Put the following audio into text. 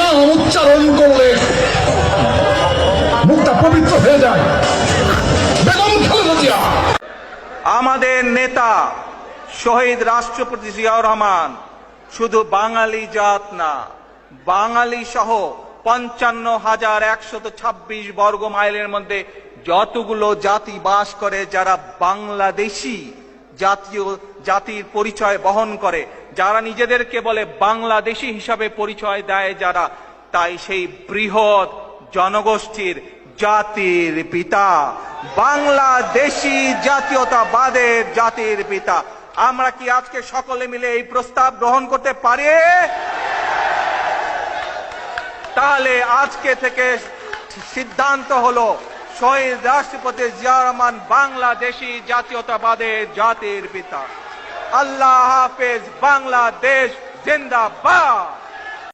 নাম উচ্চারণ করলে মুখটা পবিত্র হয়ে যায়। বেগম খালেদা জিয়া আমাদের নেতা শহীদ রাষ্ট্রপতি জিয়াউর রহমান শুধু বাঙালি জাত না, বাঙালি সহ 55,126 বর্গ মাইলের মধ্যে যতগুলো জাতি বাস করে, যারা বাংলাদেশী জাতির পরিচয় বহন করে, যারা নিজেদেরকে বলে বাংলাদেশী হিসাবে পরিচয় দেয় যারা, তাই সেই বৃহৎ জনগোষ্ঠীর জাতির পিতা, বাংলাদেশী জাতীয়তাবাদের জাতির পিতা। আমরা কি আজকে সকলে মিলে এই প্রস্তাব গ্রহণ করতে পারি? তাহলে আজকে থেকে সিদ্ধান্ত হলো, শহীদ রাষ্ট্রপতি জিয়াউর রহমান বাংলাদেশী জাতীয়তাবাদের জাতির পিতা। আল্লাহ হাফেজ, বাংলাদেশ জিন্দাবাদ।